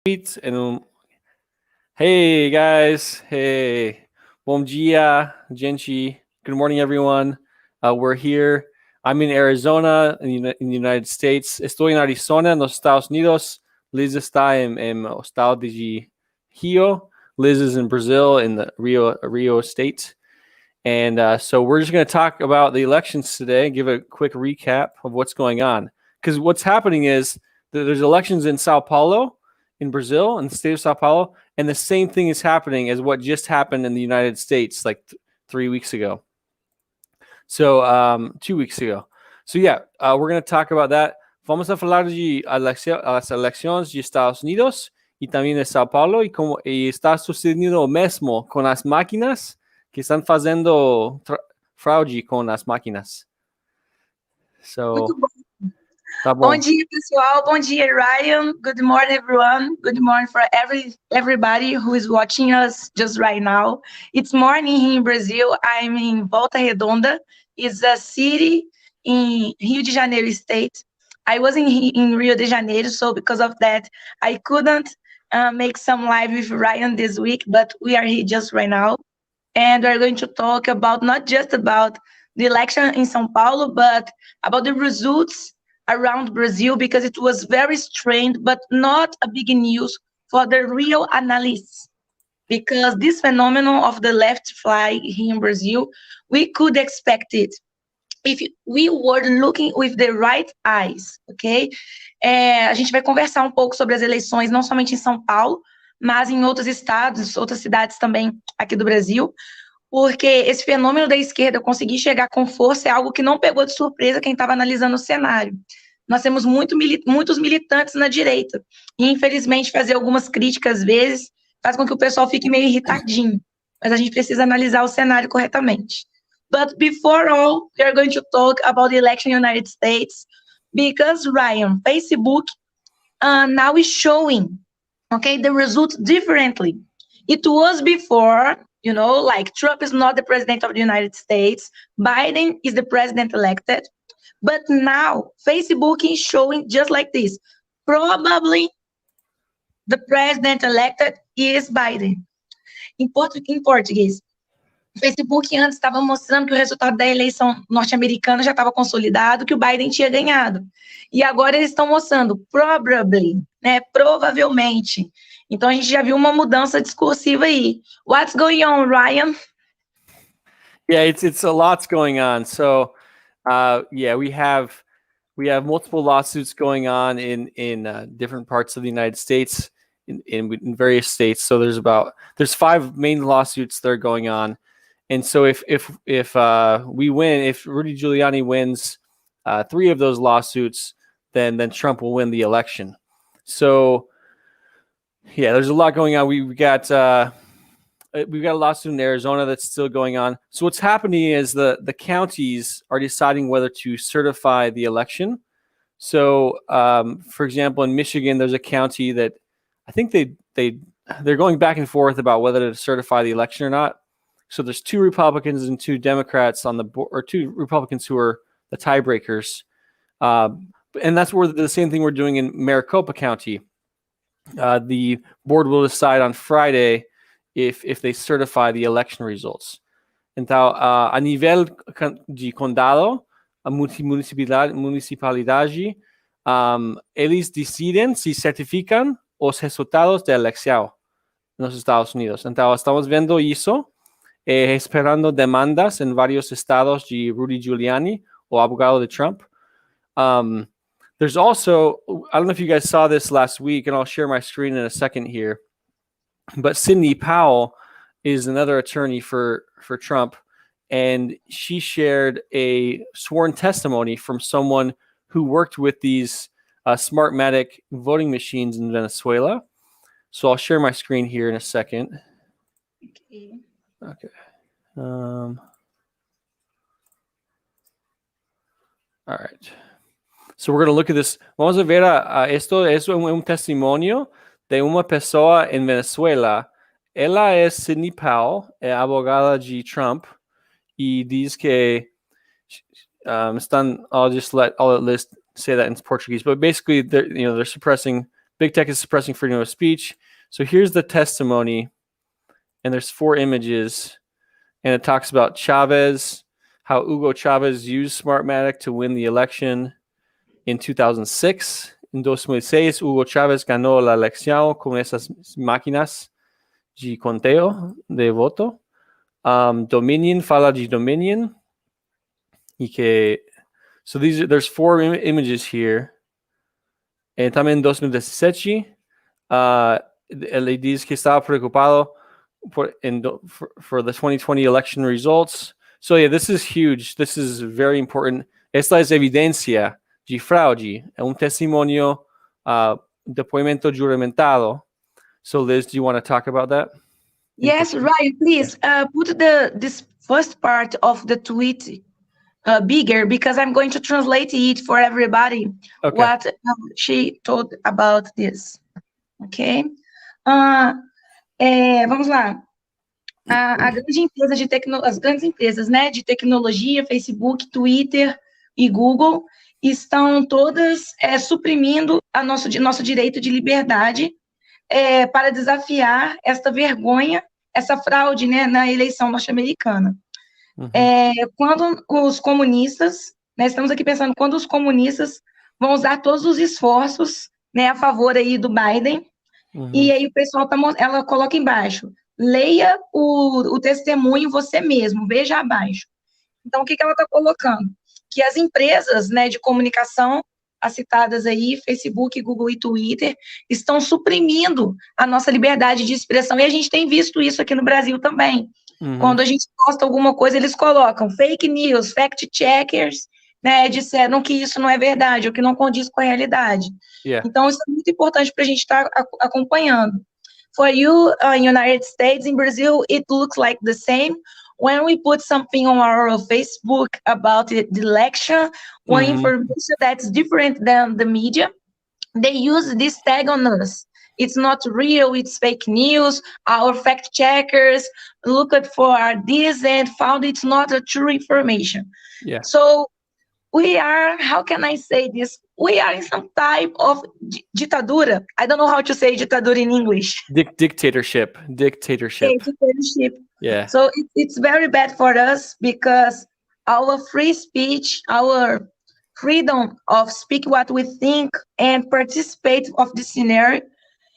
Hey guys, hey, bom dia, gente. Good morning, everyone. We're here. I'm in Arizona, in the United States. Estoy en Arizona, en los Estados Unidos. Liz está en el estado de Rio. Liz is in Brazil, in the Rio state. And so we're just going to talk about the elections today, give a quick recap of what's going on. Because what's happening is that there's elections in Sao Paulo, in Brazil, in the state of Sao Paulo, and the same thing is happening as what just happened in the United States like 3 weeks ago. So 2 weeks ago. So yeah, we're going to talk about that. Vamos a falar de las elecciones de Estados Unidos y también de Sao Paulo y está sucediendo lo mismo con las máquinas que están fazendo fraude com as máquinas. Muito bom. Tá bom. Bom dia, pessoal. Bom dia, Ryan. Good morning, everyone. Good morning for everybody who is watching us just right now. It's morning here in Brazil. I'm in Volta Redonda. It's a city in Rio de Janeiro state. I was in Rio de Janeiro, so because of that, I couldn't make some live with Ryan this week, but we are here just right now. And we're going to talk about not just about the election in São Paulo, but about the results around Brazil, because it was very strange, but not a big news for the real analysts. Because this phenomenon of the left flag here in Brazil, we could expect it if we were looking with the right eyes, ok? A gente vai conversar um pouco sobre as eleições, não somente em São Paulo, mas em outros estados, outras cidades também aqui do Brasil, porque esse fenômeno da esquerda conseguir chegar com força é algo que não pegou de surpresa quem estava analisando o cenário. Nós temos muitos militantes na direita, e infelizmente fazer algumas críticas às vezes faz com que o pessoal fique meio irritadinho, mas a gente precisa analisar o cenário corretamente. But before all, we are going to talk about the election in the United States, because Ryan, Facebook now is showing, okay, the results differently. It was before, you know, like Trump is not the president of the United States, Biden is the president elected, but now Facebook is showing just like this. Probably the president elected is Biden. Em português, o Facebook antes estava mostrando que o resultado da eleição norte-americana já estava consolidado, que o Biden tinha ganhado. E agora eles estão mostrando probably, né, provavelmente. Então a gente já viu uma mudança discursiva aí. What's going on, Ryan? Yeah, it's a lot's going on. So yeah, we have multiple lawsuits going on in different parts of the United States, in various states. So there's 5 main lawsuits that are going on. And so if we win, if Rudy Giuliani wins 3 of those lawsuits, then Trump will win the election. So yeah, there's a lot going on. We've got a lawsuit in Arizona that's still going on. So what's happening is the counties are deciding whether to certify the election. So for example, in Michigan, there's a county that I think they're going back and forth about whether to certify the election or not. So there's 2 Republicans and 2 Democrats on the board, or 2 Republicans who are the tiebreakers. And that's where the same thing we're doing in Maricopa County. The board will decide on Friday if they certify the election results. Então, a nível de condado, a municipalidade, eles decidem se certificam os resultados da eleição nos Estados Unidos. Então, estamos vendo isso, esperando demandas em vários estados de Rudy Giuliani, o abogado de Trump. There's also, I don't know if you guys saw this last week, and I'll share my screen in a second here, but Sidney Powell is another attorney for Trump, and she shared a sworn testimony from someone who worked with these Smartmatic voting machines in Venezuela. So I'll share my screen here in a second. Okay. All right. So we're going to look at this. Vamos a ver esto es un testimonio de una persona en Venezuela. Ella es Sidney Powell, abogada de Trump, y dice que están. I'll let Liz say that in Portuguese, but basically they're suppressing Big tech is suppressing freedom of speech. So here's the testimony, and there's 4 images, and it talks about Chavez, how Hugo Chavez used Smartmatic to win the election in 2006. En 2006, Hugo Chavez ganó la elección con esas máquinas de conteo de voto. Dominion fala de Dominion. So there's 4 images here. And también en 2017, él dice que estaba preocupado for the 2020 election results. So yeah, this is huge. This is very important. Esta es evidencia de fraude, un testimonio, depoimento juramentado. So Liz, do you want to talk about that? Yes, Ryan, please put this first part of the tweet bigger, because I'm going to translate it for everybody. Okay. What she told about this. Ok? Vamos lá. A grande empresa as grandes empresas, né, de tecnologia, Facebook, Twitter e Google, estão todas suprimindo nosso direito de liberdade para desafiar esta vergonha, essa fraude, né, na eleição norte-americana. Uhum. Quando os comunistas, né, estamos aqui pensando, quando os comunistas vão usar todos os esforços, né, a favor aí do Biden, e aí o pessoal ela coloca embaixo, leia o testemunho você mesmo, veja abaixo. Então, o que ela está colocando? Que as empresas, né, de comunicação, as citadas aí, Facebook, Google e Twitter, estão suprimindo a nossa liberdade de expressão, e a gente tem visto isso aqui no Brasil também. Quando a gente posta alguma coisa, eles colocam fake news, fact-checkers, né, disseram que isso não é verdade, ou que não condiz com a realidade. Yeah. Então, isso é muito importante para a gente estar acompanhando. For you, in United States, in Brazil, it looks like the same. When we put something on our Facebook about the election, one information that's different than the media, they use this tag on us. It's not real, it's fake news. Our fact checkers looked for this and found it's not a true information. Yeah. So we are, how can I say this? We are in some type of ditadura. I don't know how to say ditadura in English. Dictatorship. Dictatorship. Yeah. So it's very bad for us, because our free speech, our freedom of speak what we think and participate of this scenario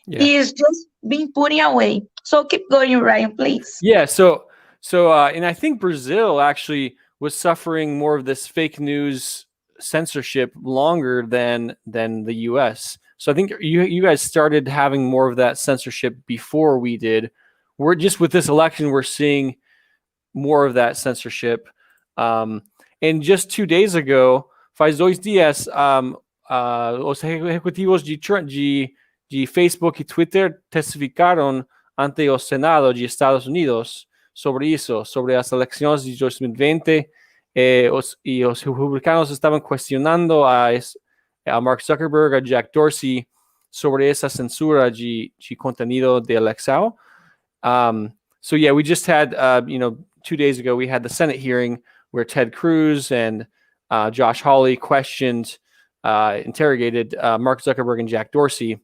is just being put away. So keep going, Ryan, please. Yeah. So and I think Brazil actually was suffering more of this fake news censorship longer than the U.S. So I think you guys started having more of that censorship before we did. We're just, with this election, we're seeing more of that censorship. And just 2 days ago, faz 2 días, os ejecutivos de Facebook y Twitter testificaron ante el Senado de Estados Unidos sobre eso, sobre las elecciones de 2020. Y los republicanos estaban cuestionando a Mark Zuckerberg, a Jack Dorsey, sobre esa censura de contenido de elección. So yeah, we just had, 2 days ago, we had the Senate hearing where Ted Cruz and Josh Hawley interrogated Mark Zuckerberg and Jack Dorsey.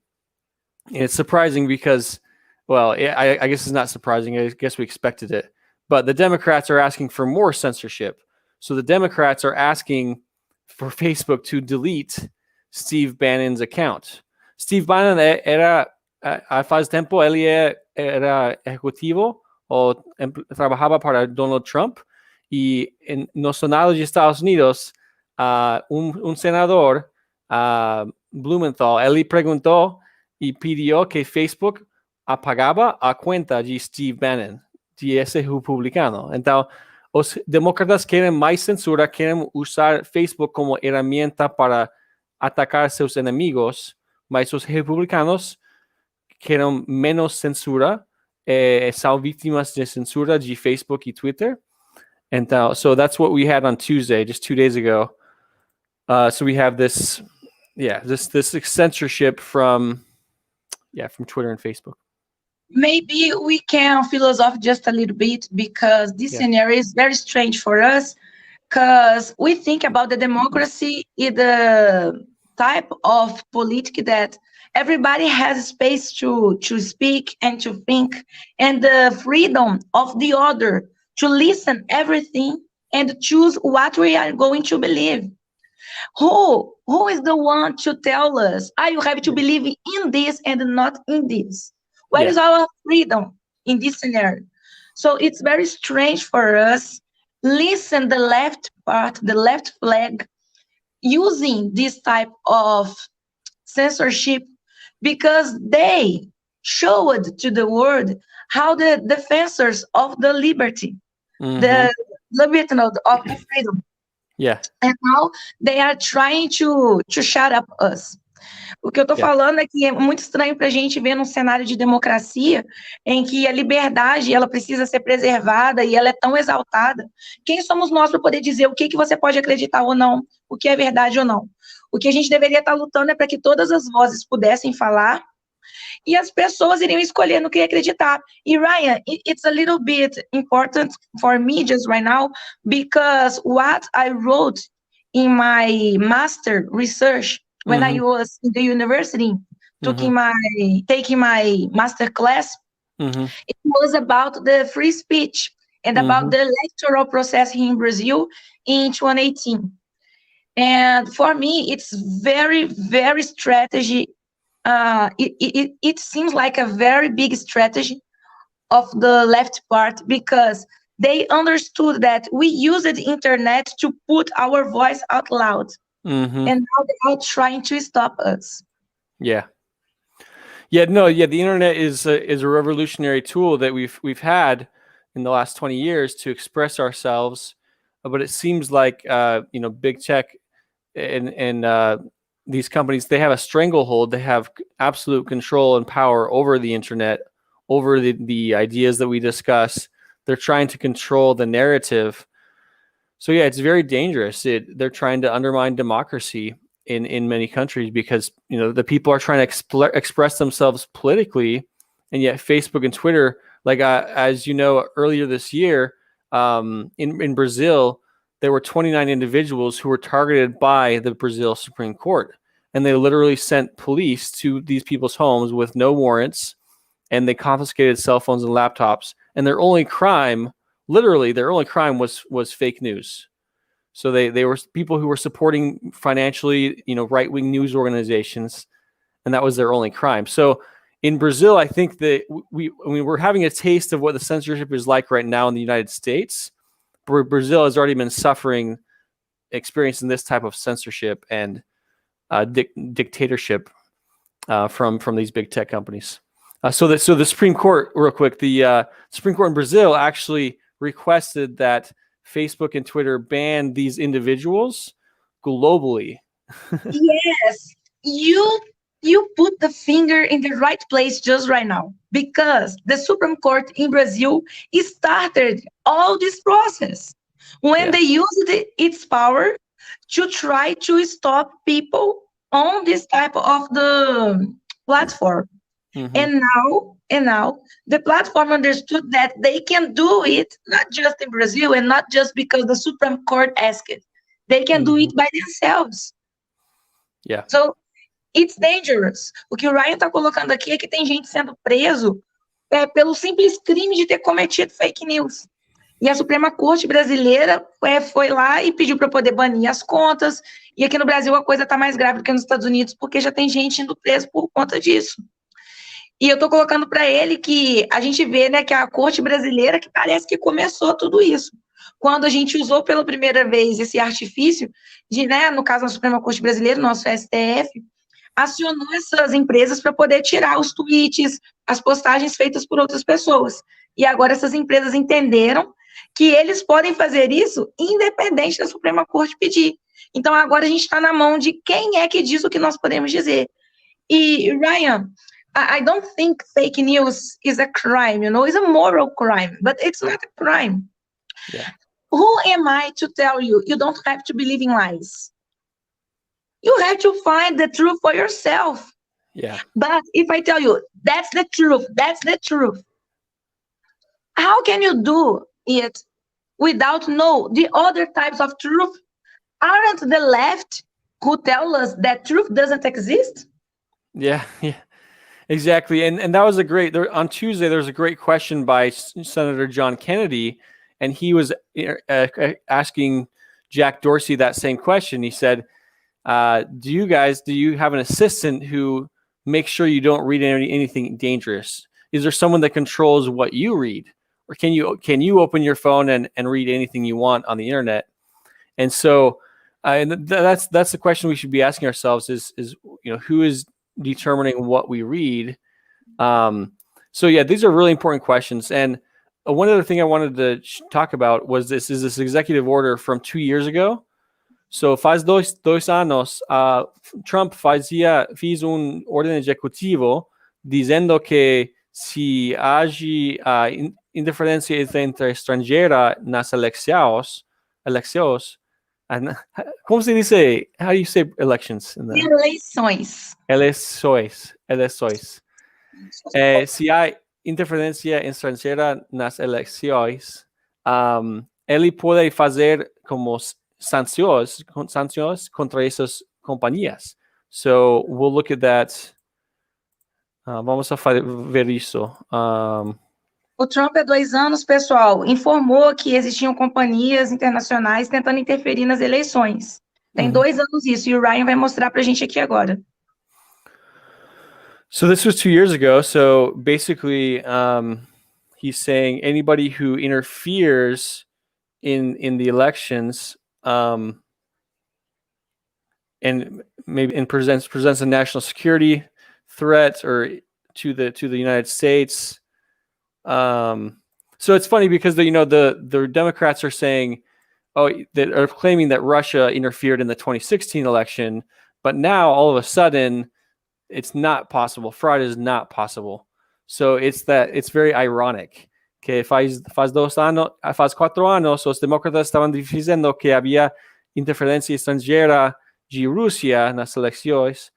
And it's surprising because, well, I guess it's not surprising. I guess we expected it. But the Democrats are asking for more censorship. So the Democrats are asking for Facebook to delete Steve Bannon's account. Steve Bannon era, faz tiempo, él era ejecutivo o trabajaba para Donald Trump, y en los senados de Estados Unidos, un senador, Blumenthal, él le preguntó y pidió que Facebook apagaba a cuenta de Steve Bannon, de ese republicano. Entonces, los demócratas quieren más censura, quieren usar Facebook como herramienta para atacar a sus enemigos, mas los republicanos quieren menos censura, son víctimas de censura de Facebook y Twitter. And so that's what we had on Tuesday, just 2 days ago. So we have this censorship from Twitter and Facebook. Maybe we can philosophize just a little bit, because this scenario is very strange for us, because we think about the democracy in the type of politics that everybody has space to speak and to think, and the freedom of the other to listen everything and choose what we are going to believe. Who is the one to tell us, you have to believe in this and not in this? Where is our freedom in this scenario? So it's very strange for us listen the left part, the left flag, using this type of censorship, because they showed to the world how the defenders of the liberty, the liberty of the freedom, and now they are trying to shut up us. O que eu estou falando é que é muito estranho para a gente ver num cenário de democracia em que a liberdade ela precisa ser preservada e ela é tão exaltada. Quem somos nós para poder dizer o que você pode acreditar ou não, o que é verdade ou não? O que a gente deveria estar lutando é para que todas as vozes pudessem falar e as pessoas iriam escolher no que acreditar. E Ryan, it's a little bit important for me just right now, because what I wrote in my master research when I was in the university, taking my master class, it was about the free speech and about the electoral process here in Brazil in 2018. And for me, it's very, very strategy. It seems like a very big strategy of the left part, because they understood that we use the internet to put our voice out loud. And now they are trying to stop us. The internet is a revolutionary tool that we've had in the last 20 years to express ourselves, but it seems like big tech and these companies, they have a stranglehold. They have absolute control and power over the internet, over the ideas that we discuss. They're trying to control the narrative. So it's very dangerous. They're trying to undermine democracy in many countries, because the people are trying to express themselves politically, and yet Facebook and Twitter, like as you know, earlier this year in Brazil, there were 29 individuals who were targeted by the Brazil Supreme Court, and they literally sent police to these people's homes with no warrants, and they confiscated cell phones and laptops, and their only crime was fake news. So they were people who were supporting financially, right-wing news organizations, and that was their only crime. So in Brazil, I think that we're having a taste of what the censorship is like right now in the United States. Brazil has already been experiencing this type of censorship and dictatorship from these big tech companies. So the Supreme Court, real quick, the Supreme Court in Brazil actually requested that Facebook and Twitter ban these individuals globally. Yes, you put the finger in the right place just right now, because the Supreme Court in Brazil started all this process when they used its power to try to stop people on this type of the platform. And now the platform understood that they can do it not just in Brazil, and not just because the Supreme Court asked it. They can do it by themselves. So it's dangerous. O que o Ryan está colocando aqui é que tem gente sendo preso pelo simples crime de ter cometido fake news. E a Suprema Corte brasileira foi lá e pediu para poder banir as contas. E aqui no Brasil a coisa está mais grave do que nos Estados Unidos, porque já tem gente indo preso por conta disso. E eu estou colocando para ele que a gente vê, que a Corte brasileira que parece que começou tudo isso. Quando a gente usou pela primeira vez esse artifício de, no caso da Suprema Corte Brasileira, nosso STF, acionou essas empresas para poder tirar os tweets, as postagens feitas por outras pessoas. E agora essas empresas entenderam que eles podem fazer isso independente da Suprema Corte pedir. Então agora a gente está na mão de quem é que diz o que nós podemos dizer. E, Ryan, I don't think fake news is a crime, it's a moral crime, but it's not a crime. Who am I to tell you don't have to believe in lies? You have to find the truth for yourself. But if I tell you, that's the truth, how can you do it without know the other types of truth? Aren't the left who tell us that truth doesn't exist? Yeah, yeah, exactly. And that was a great, on Tuesday, there was a great question by Senator John Kennedy, and he was asking Jack Dorsey that same question. He said, do you have an assistant who makes sure you don't read anything dangerous? Is there someone that controls what you read? Or can you open your phone and read anything you want on the internet? And so that's the question we should be asking ourselves is who is determining what we read? So yeah, these are really important questions. And one other thing I wanted to talk about was this executive order from 2 years ago. So faz dois anos, Trump fez orden executivo dizendo que se age interferência estrangeira nas eleições, como se diz? How do you say elections? Eleições. Eleições. Se há interferência estrangeira nas eleições, ele pode fazer como sanções contra essas companhias. So we'll look at that. Vamos a ver isso. O Trump, há 2 anos, pessoal, informou que existiam companhias internacionais tentando interferir nas eleições. Tem 2 anos isso, e o Ryan vai mostrar para a gente aqui agora. So this was 2 years ago. So basically, he's saying anybody who interferes in the elections and presents a national security threat or to the United States. So it's funny because the Democrats are saying, that are claiming that Russia interfered in the 2016 election, but now all of a sudden it's not possible. Fraud is not possible. So it's very ironic. Que faz 4 anos, os demócratas estavam dizendo que havia interferência estrangeira de Rússia nas eleições,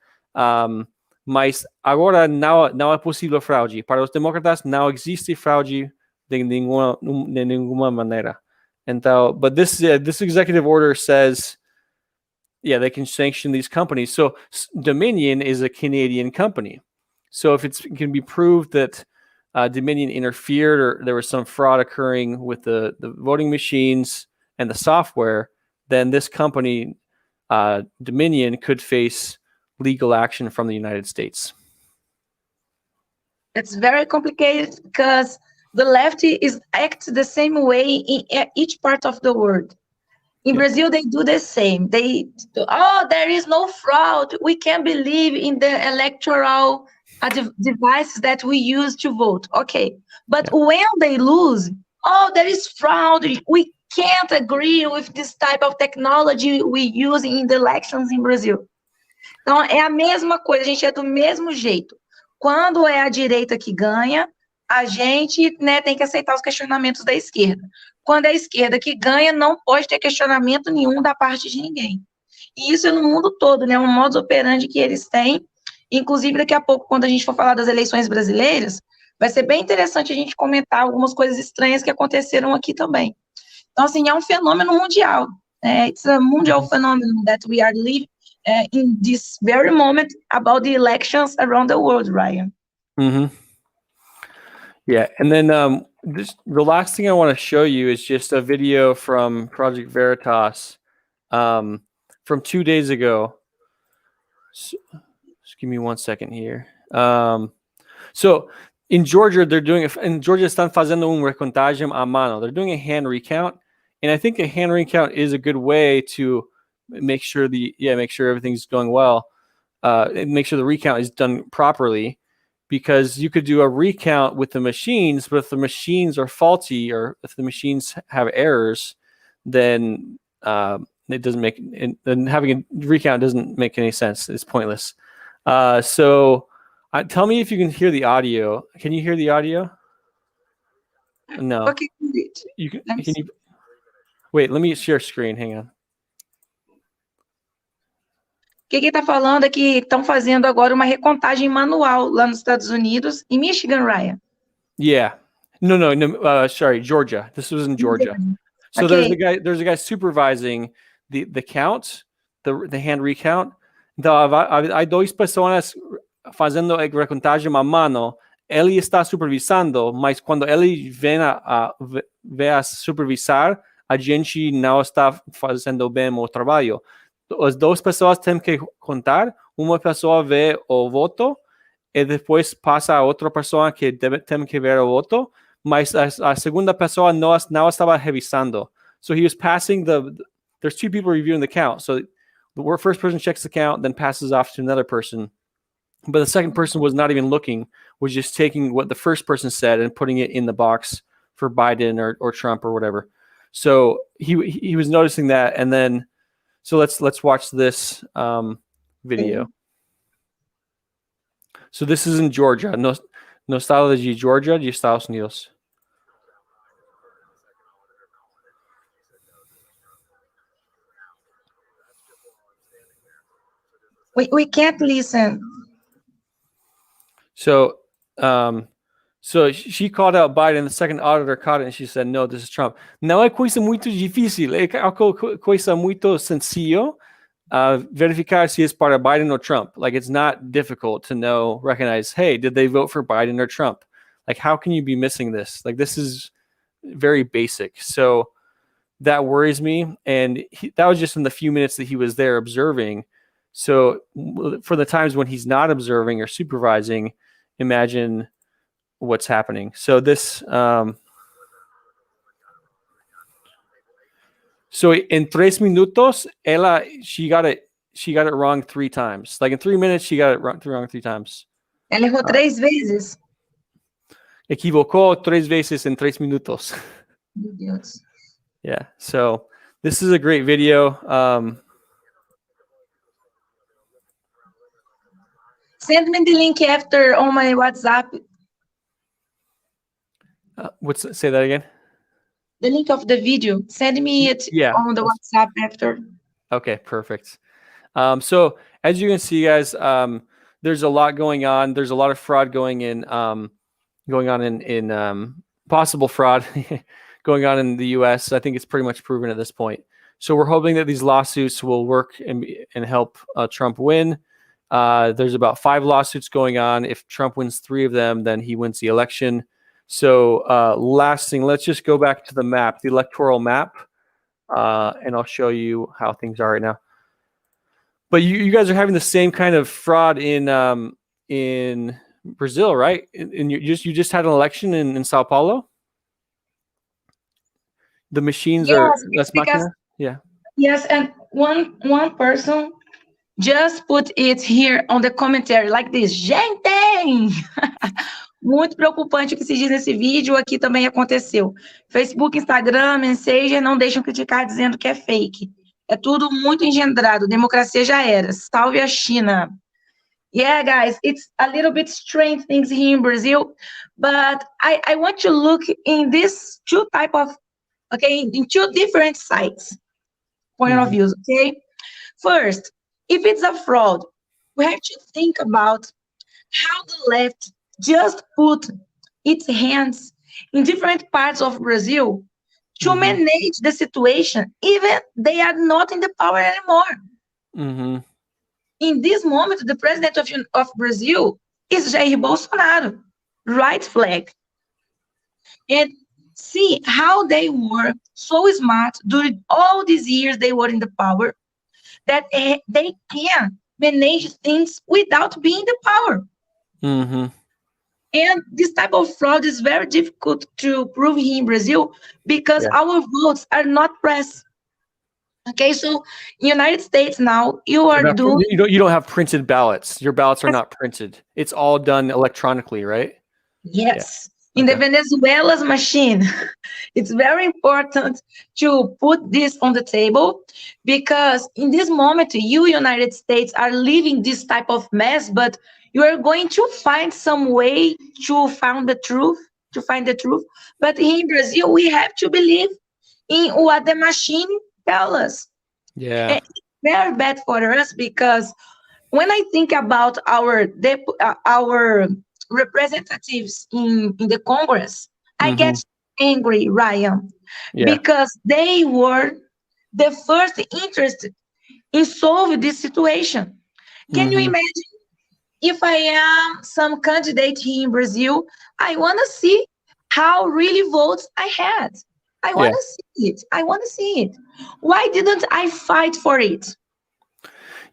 mas agora não é possível fraude. Para os demócratas não existe fraude de nenhuma maneira. Então, but this executive order says, yeah, they can sanction these companies. So Dominion is a Canadian company. So if it can be proved that Dominion interfered or there was some fraud occurring with the voting machines and the software, then this company, Dominion, could face legal action from the United States. It's very complicated because the left acts the same way in each part of the world. In Brazil, they do the same. There is no fraud. We can't believe in the electoral devices that we use to vote. Okay. But when they lose, there is fraud. We can't agree with this type of technology we use in the elections in Brazil. Então, é a mesma coisa, a gente é do mesmo jeito. Quando é a direita que ganha, a gente, tem que aceitar os questionamentos da esquerda. Quando é a esquerda que ganha, não pode ter questionamento nenhum da parte de ninguém. E isso é no mundo todo, um modus operandi que eles têm. Inclusive, daqui a pouco, quando a gente for falar das eleições brasileiras, vai ser bem interessante a gente comentar algumas coisas estranhas que aconteceram aqui também. Então, assim, é um fenômeno mundial. It's a mundial phenomenon that we are living in this very moment about the elections around the world, Ryan. Yeah, and then the last thing I want to show you is just a video from Project Veritas from 2 days ago. So, just give me 1 second here. So in Georgia, están fazendo recontagem à mano. They're doing a hand recount, and I think a hand recount is a good way to make sure everything's going well, and make sure the recount is done properly. Because you could do a recount with the machines, but if the machines are faulty or if the machines have errors, then it doesn't make. Then having a recount doesn't make any sense. It's pointless. So, tell me if you can hear the audio. Can you hear the audio? No. Okay. Can you? Wait. Let me share screen. Hang on. O que está falando é que estão fazendo agora uma recontagem manual lá nos Estados Unidos, em Michigan, Ryan. Yeah. No. Sorry, Georgia. This was in Georgia. So Okay. there's a guy supervising the count, the hand recount. Então, há 2 pessoas fazendo a recontagem à mano, ele está supervisando, mas quando ele vem a supervisar, a gente não está fazendo bem o trabalho. As duas pessoas têm que contar, uma pessoa vê o voto e depois passa a outra pessoa que tem que ver o voto, mas a segunda pessoa não estava revisando. So he was passing there's two people reviewing the count. So the first person checks the count, then passes off to another person. But the second person was not even looking, was just taking what the first person said and putting it in the box for Biden or Trump or whatever. So he was noticing that, and then so let's watch this video. So this is in Georgia, no estado de Georgia, de Estados Unidos. We can't listen. So she called out Biden. The second auditor caught it, and she said, "No, this is Trump." Não é coisa muito difícil. É coisa muito sencillo verificar se es para Biden or Trump. Like, it's not difficult to recognize, hey, did they vote for Biden or Trump? Like, how can you be missing this? Like, this is very basic. So that worries me. And that was just in the few minutes that he was there observing. So for the times when he's not observing or supervising, imagine what's happening. So this, so in 3 minutos, she got it wrong 3 times. Like in 3 minutes, she got it wrong 3 times. Ela errou 3 vezes. Equivocó 3 veces en 3 minutos. Meu Deus. Yeah. So this is a great video. Send me the link after on my WhatsApp. Say that again? The link of the video. Send me it on the WhatsApp after. Okay, perfect. So as you can see, guys, there's a lot going on. There's a lot of fraud going on in possible fraud going on in the U.S. I think it's pretty much proven at this point. So we're hoping that these lawsuits will work and help Trump win. There's about 5 lawsuits going on. If Trump wins 3 of them, then he wins the election. So last thing, let's just go back to the map, the electoral map, and I'll show you how things are right now. But you guys are having the same kind of fraud in Brazil, right? And you just had an election in Sao Paulo. The machines are Yes, and one person just put it here on the commentary like this. Gente! Muito preocupante o que se diz nesse vídeo. Aqui também aconteceu. Facebook, Instagram, Messenger não deixam criticar dizendo que é fake. É tudo muito engendrado. Democracia já era. Salve a China. Yeah, guys, it's a little bit strange things here in Brazil, but I want to look in this in 2 different sides, point of views, okay? First, if it's a fraud, we have to think about how the left just put its hands in different parts of Brazil to manage the situation, even they are not in the power anymore. In this moment, the president of Brazil is Jair Bolsonaro, right flag. And see how they were so smart during all these years they were in the power, that they can manage things without being in the power. And this type of fraud is very difficult to prove here in Brazil because our votes are not pressed. Okay, so in United States now, you don't have printed ballots. Your ballots are not printed. It's all done electronically, right? Yes. In the Venezuela's machine, it's very important to put this on the table because in this moment, United States are living this type of mess, but you are going to find some way to find the truth. But in Brazil, we have to believe in what the machine tells us. Yeah. And it's very bad for us because when I think about our representatives in the Congress, I get angry, Ryan, because they were the first interested in solving this situation. Can you imagine if I am some candidate here in Brazil, I want to see how really votes I had. I want to see it. I want to see it. Why didn't I fight for it?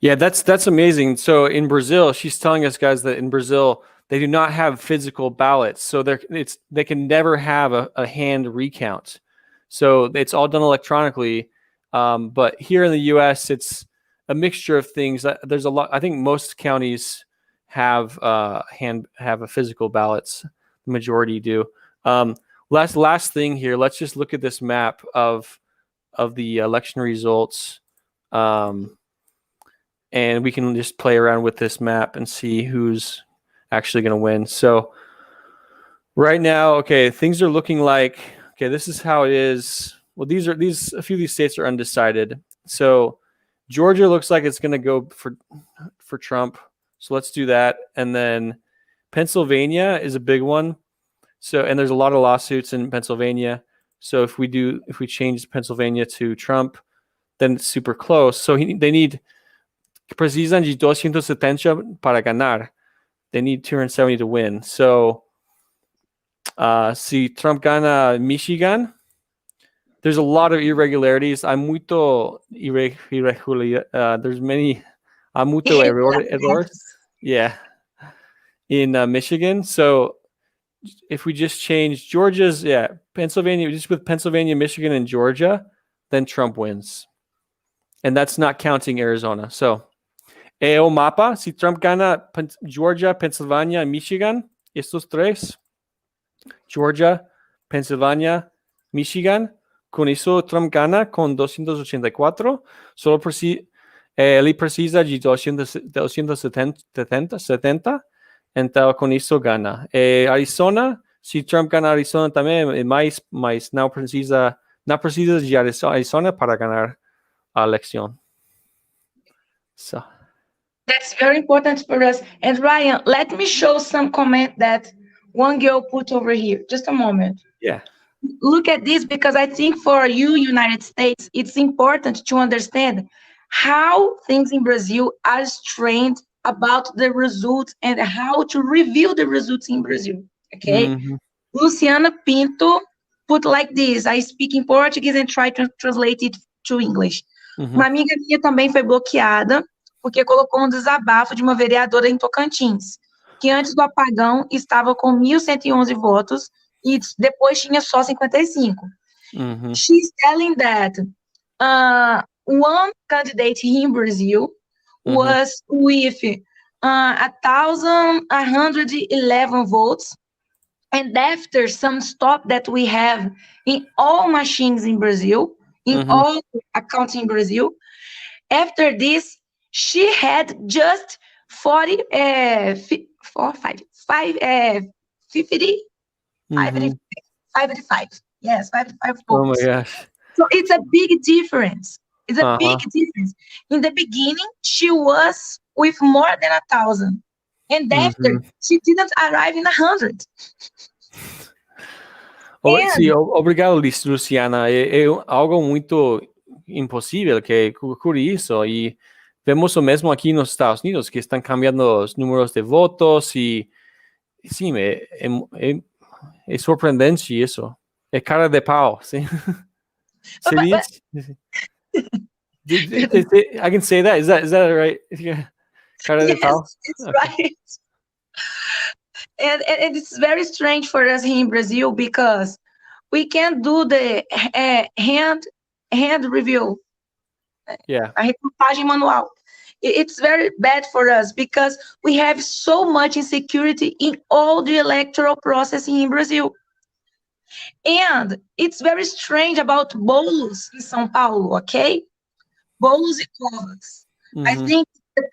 Yeah, that's amazing. So in Brazil, she's telling us, guys, that in Brazil they do not have physical ballots, so they can never have a hand recount. So it's all done electronically. But here in the U.S., it's a mixture of things. There's a lot. I think most counties have have a physical ballots. The majority do. Last thing here. Let's just look at this map of the election results. And we can just play around with this map and see who's actually going to win. So right now, okay, things are looking like, okay, this is how it is. Well, a few of these states are undecided. So Georgia looks like it's going to go for Trump. So let's do that. And then Pennsylvania is a big one. So, and there's a lot of lawsuits in Pennsylvania. So if we change Pennsylvania to Trump, then it's super close. So they need, precisan de 270 para ganar. They need 270 to win. So, si Trump gana Michigan, there's a lot of irregularities. Hay mucho there's many. Hay mucho errores. Yeah, in Michigan. So, if we just change Georgia's, Pennsylvania, just with Pennsylvania, Michigan, and Georgia, then Trump wins. And that's not counting Arizona. So, o mapa, si Trump gana Georgia, Pennsylvania, and Michigan, estos tres, Georgia, Pennsylvania, Michigan, con eso Trump gana con 284, solo él precisa de 270, então con eso gana. Arizona, si Trump gana Arizona também, mais não precisa de Arizona para ganar a eleição. So. That's very important for us. And Ryan, let me show some comment that one girl put over here. Just a moment. Yeah. Look at this, because I think for you, United States, it's important to understand how things in Brazil are trained about the results and how to review the results in Brazil. Okay. Mm-hmm. Luciana Pinto put like this. I speak in Portuguese and try to translate it to English. Mm-hmm. Uma amiga minha também foi bloqueada porque colocou um desabafo de uma vereadora em Tocantins, que antes do apagão estava com 1.111 votos e depois tinha só 55. Mm-hmm. She's telling that one candidate here in Brazil was with 1,111 votes, and after some stop that we have in all machines in Brazil, in all accounts in Brazil, after this, she had just 55 Yes, 55 votes. Oh my gosh. So it's a big difference. It's a big difference. In the beginning, she was with more than 1,000. And after, she didn't arrive in 100. Sim, obrigado, Luciana. É algo muito impossível que ocurre isso. E vemos o mesmo aqui nos Estados Unidos, que estão cambiando os números de votos. E sim, é surpreendente isso. É cara de pau, sim. Se diz? I can say that. Is that right? Cara de pau? It's right. And it's very strange for us here in Brazil because we can't do the hand review. Yeah. A recontagem manual. It's very bad for us because we have so much insecurity in all the electoral processing in Brazil. And it's very strange about bolos in São Paulo, okay? Bolos e covas. I think the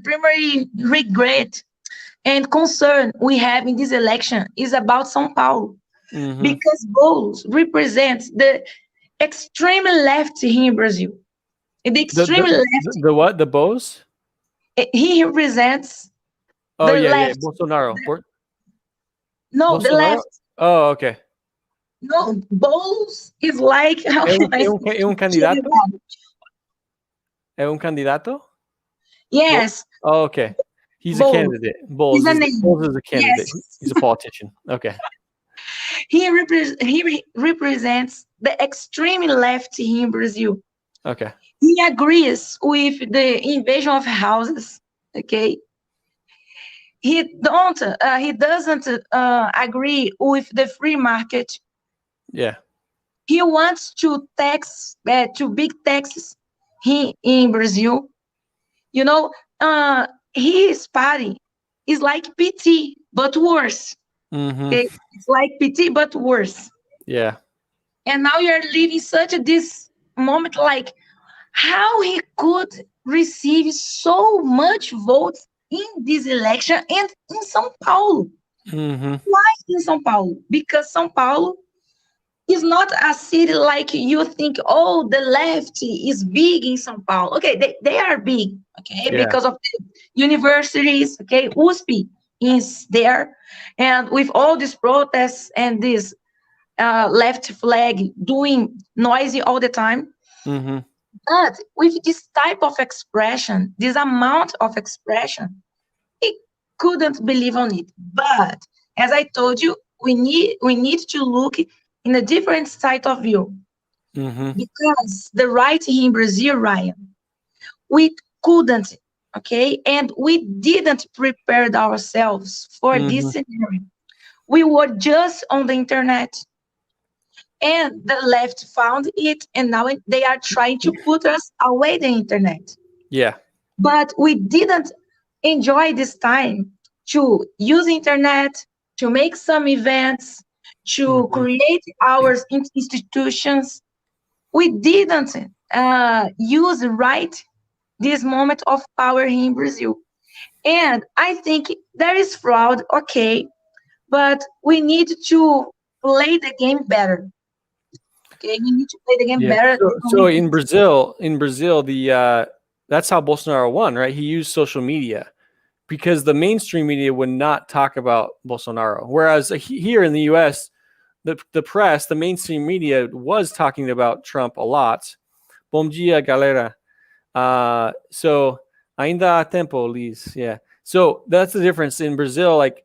primary regret and concern we have in this election is about São Paulo. Because bolos represents the extreme left here in Brazil. The extreme left. The what? The Bows? He represents the left. Bolsonaro. No, Bolsonaro? the left. Oh, okay. No, Bowles is like... É um candidato? É um candidato? Yes, Oh, okay. He's a Bowles. candidate. He's a name. Bowles is a candidate. Yes. He's a politician. Okay. He represents the extreme left here in Brazil. Okay. He agrees with the invasion of houses. Okay. He doesn't agree with the free market. Yeah. He wants to big taxes here in Brazil. You know, his party is like PT but worse. Mm-hmm. Okay, it's like PT but worse. Yeah. And now you're living this moment, like how he could receive so much votes in this election and in São Paulo. Mm-hmm. Why in São Paulo? Because São Paulo is not a city like you think, oh, the left is big in São Paulo. Okay, they are big, okay, Yeah. because of the universities, okay, USP is there. And with all these protests and this left flag doing noisy all the time. Mm-hmm. But with this type of expression, this amount of expression, he couldn't believe on it. But as I told you, we need to look in a different side of view. Mm-hmm. Because the right here in Brazil, Ryan, we couldn't, okay, and we didn't prepare ourselves for this scenario. We were just on the internet. And the left found it, and now they are trying to put us away the internet. Yeah. But we didn't enjoy this time to use internet, to make some events, to create our institutions. We didn't use right this moment of power here in Brazil. And I think there is fraud, okay, but we need to play the game better. Okay, we need to play the game better. So in Brazil, the that's how Bolsonaro won, right? He used social media because the mainstream media would not talk about Bolsonaro. Whereas here in the US, the press, the mainstream media was talking about Trump a lot. Bom dia, galera. So ainda há tempo, Lis. Yeah. So that's the difference in Brazil. Like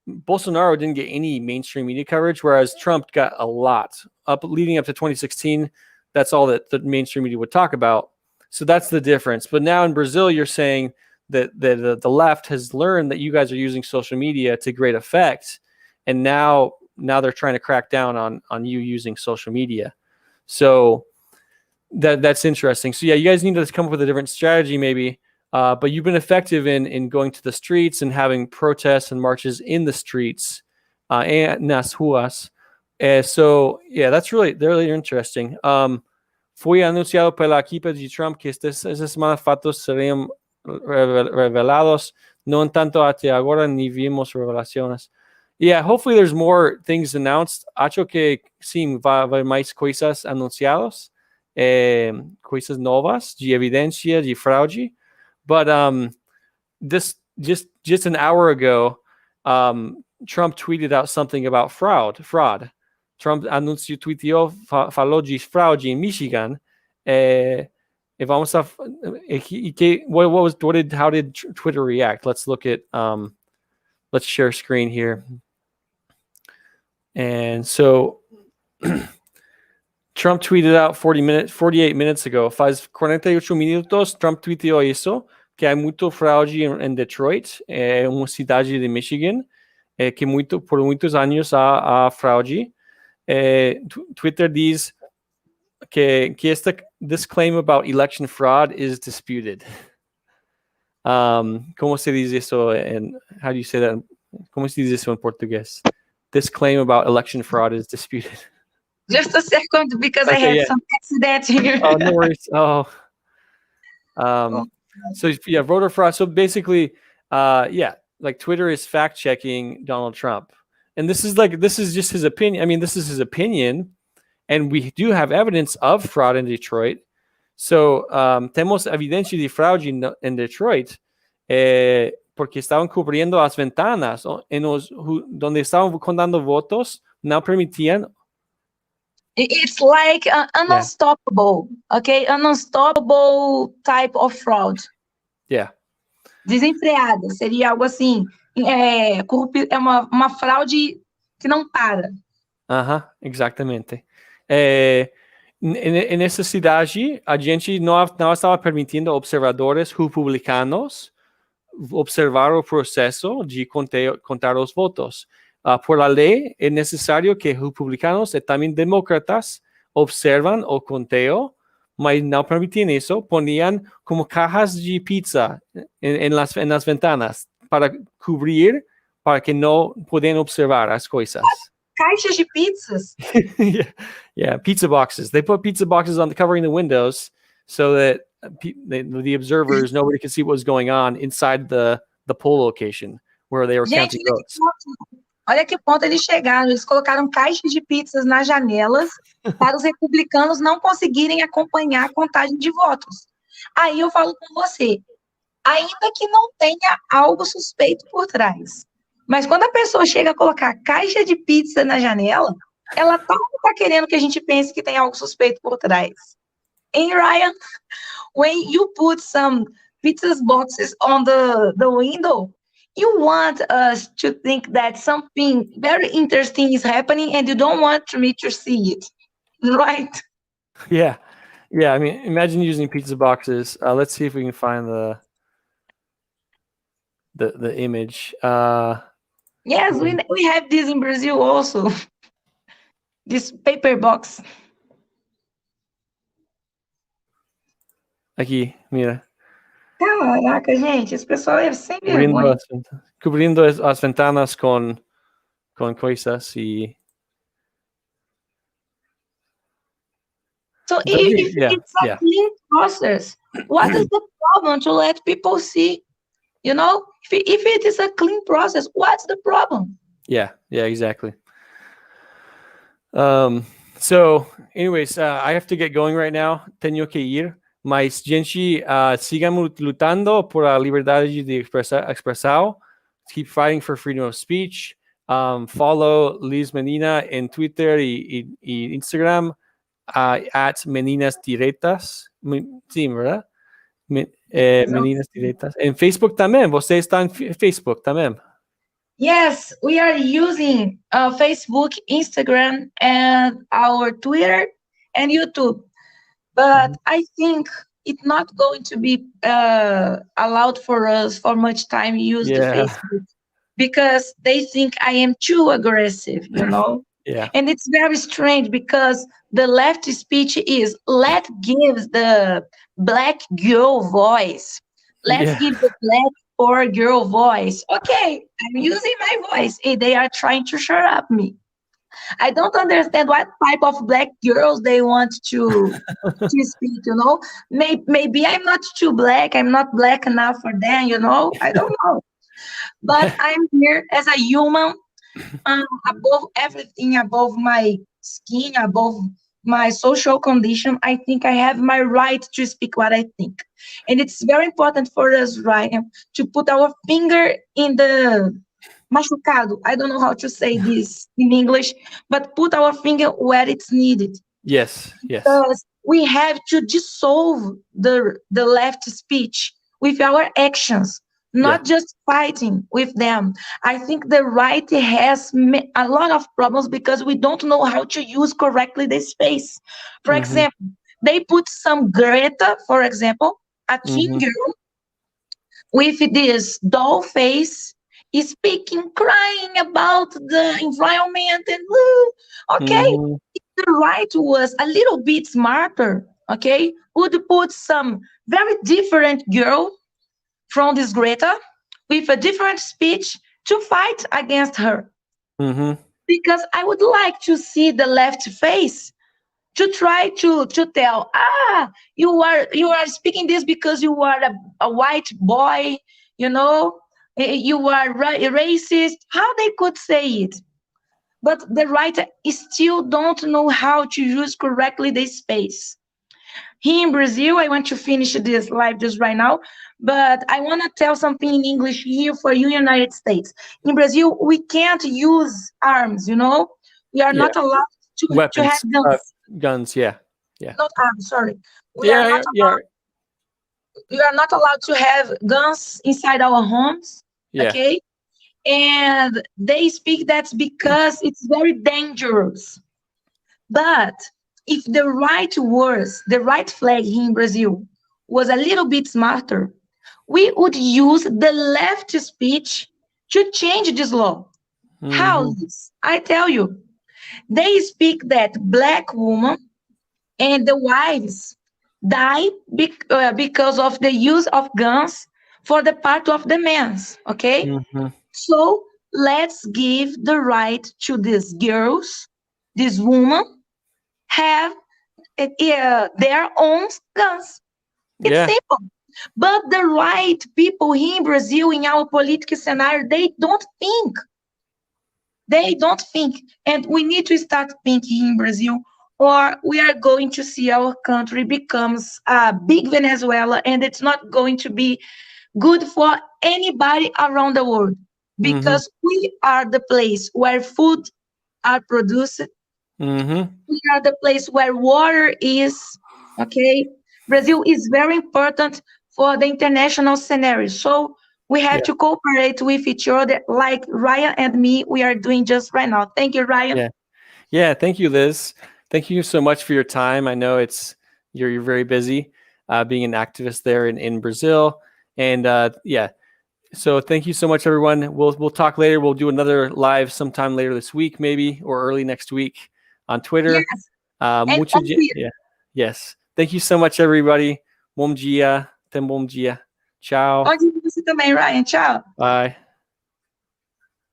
Bolsonaro didn't get any mainstream media coverage, whereas Trump got a lot leading up to 2016. That's all that the mainstream media would talk about. So that's the difference. But now in Brazil, you're saying that the left has learned that you guys are using social media to great effect, and now they're trying to crack down on you using social media. So that's interesting. So yeah, you guys need to come up with a different strategy, maybe. But you've been effective in going to the streets and having protests and marches in the streets and nas ruas. So yeah, that's really interesting. Foi anunciado pela equipe de Trump que esta semana fatos seriam revelados. No entanto, até agora ni vimos revelaciones. Yeah, hopefully there's more things announced. Acho que sim, vai haver mais coisas anunciadas, coisas novas de evidência de fraude. But this just an hour ago, Trump tweeted out something about fraud. Trump tweetou, falou de fraude em Michigan. How did Twitter react? Let's look at let's share screen here. And so Trump tweeted out 48 minutes ago. Faz 48 minutos, Trump tweetou isso, que há muito fraude em Detroit, uma cidade de Michigan, que por muitos anos há fraude. Twitter diz que this claim about election fraud is disputed. Como se diz isso? And how do you say that? Como se diz isso em português? This claim about election fraud is disputed. Just a second, because I had some accident here. Oh, no worries. So yeah, voter fraud. So basically, like Twitter is fact checking Donald Trump, and this is just his opinion. I mean, this is his opinion, and we do have evidence of fraud in Detroit. So temos evidencia de fraude en Detroit, porque estaban cubriendo las ventanas donde estaban contando votos, no permitían. It's like an unstoppable, okay, an unstoppable type of fraud. Yeah. Desenfreada, seria algo assim, é uma fraude que não para. Aham, exatamente. Nessa cidade, a gente não estava permitindo observadores republicanos observar o processo de contar os votos. Por a lei, é necessário que republicanos e também demócratas observam o conteo, mas não permitían isso. Ponían como cajas de pizza en las ventanas para cubrir, para que no puedan observar as coisas. Caixas de pizzas? Yeah, pizza boxes. They put pizza boxes on covering the windows so that the observers, nobody could see what was going on inside the poll location where they were Gente, counting votes. olha que ponto eles chegaram. Eles colocaram caixas de pizzas nas janelas para os republicanos não conseguirem acompanhar a contagem de votos. Aí eu falo com você, ainda que não tenha algo suspeito por trás, mas quando a pessoa chega a colocar caixa de pizza na janela, ela tá querendo que a gente pense que tem algo suspeito por trás. And Ryan, when you put some pizza boxes on the window, you want us to think that something very interesting is happening and you don't want me to see it, right? Yeah. I mean, imagine using pizza boxes. Let's see if we can find the image. Yes, we have this in Brazil also. This paper box. Aqui, mira. Caraca, gente, esse pessoal é sem vergonha. Cubrindo as ventanas con coisas y... So if it's a clean process, what is the problem to let people see? You know, if it is a clean process, what's the problem? Yeah, exactly. So, anyways, I have to get going right now. Tengo que ir. Mas, gente, sigamos lutando por la libertad de expresar. Keep fighting for freedom of speech. Follow Lis Menina en Twitter y Instagram at Meninas Diretas. Sí, ¿verdad? Meninas Diretas. En Facebook también. Você está en Facebook también. Yes, we are using Facebook, Instagram, and our Twitter and YouTube. But I think it's not going to be allowed for us for much time use the Facebook because they think I am too aggressive, you know? Yeah. And it's very strange because the left speech is let's give the black girl voice. Let's give the black or girl voice. Okay, I'm using my voice. Hey, they are trying to shut up me. I don't understand what type of black girls they want to speak, you know. Maybe I'm not too black. I'm not black enough for them, you know. I don't know. But I'm here as a human, above everything, above my skin, above my social condition. I think I have my right to speak what I think. And it's very important for us, Ryan, to put our finger in the machucado. I don't know how to say this in English, but put our finger where it's needed. Yes. Because we have to dissolve the left speech with our actions, not just fighting with them. I think the right has a lot of problems because we don't know how to use correctly the space. For example, they put some Greta, for example, a teen girl with this doll face, is speaking, crying about the environment and if the right was a little bit smarter, would put some very different girl from this Greta with a different speech to fight against her. Because I would like to see the left face to try to tell, you are speaking this because you are a white boy, you know, you are racist, how they could say it. But the right still don't know how to use correctly the space. Here in Brazil, I want to finish this live just right now, but I want to tell something in English here for you, United States. In Brazil, we can't use arms, you know? We are not allowed to have guns. Guns, yeah. Not arms, sorry. Yeah. we are not allowed to have guns inside our homes. Yeah. Okay, and they speak that's because it's very dangerous. But if the right words, the right flag here in Brazil was a little bit smarter, we would use the left speech to change this law. How Mhm. is? I tell you, they speak that black woman and the wives die because of the use of guns for the part of the men's. Okay, Mhm. so let's give the right to these girls, this woman have their own guns. It's Yeah. simple. But the right people here in Brazil, in our political scenario, they don't think. They don't think. And we need to start thinking in Brazil, or we are going to see our country becomes a big Venezuela, and it's not going to be good for anybody around the world. Mhm. Because we are the place where food are produced. Mhm. We are the place where water is. Okay, Brazil is very important for the international scenario, so we have Yeah. to cooperate with each other like Ryan and me we are doing just right now. Thank you, Ryan. Yeah. Yeah. Thank you, Liz. Thank you so much for your time. I know you're very busy being an activist there in Brazil, and yeah. So thank you so much, everyone. We'll talk later. We'll do another live sometime later this week, maybe, or early next week on Twitter. Yes, and Yeah. Yes. Thank you so much, everybody. Bom dia. Tem bom dia. Ciao. onde você também, Ryan. Tchau. Bye.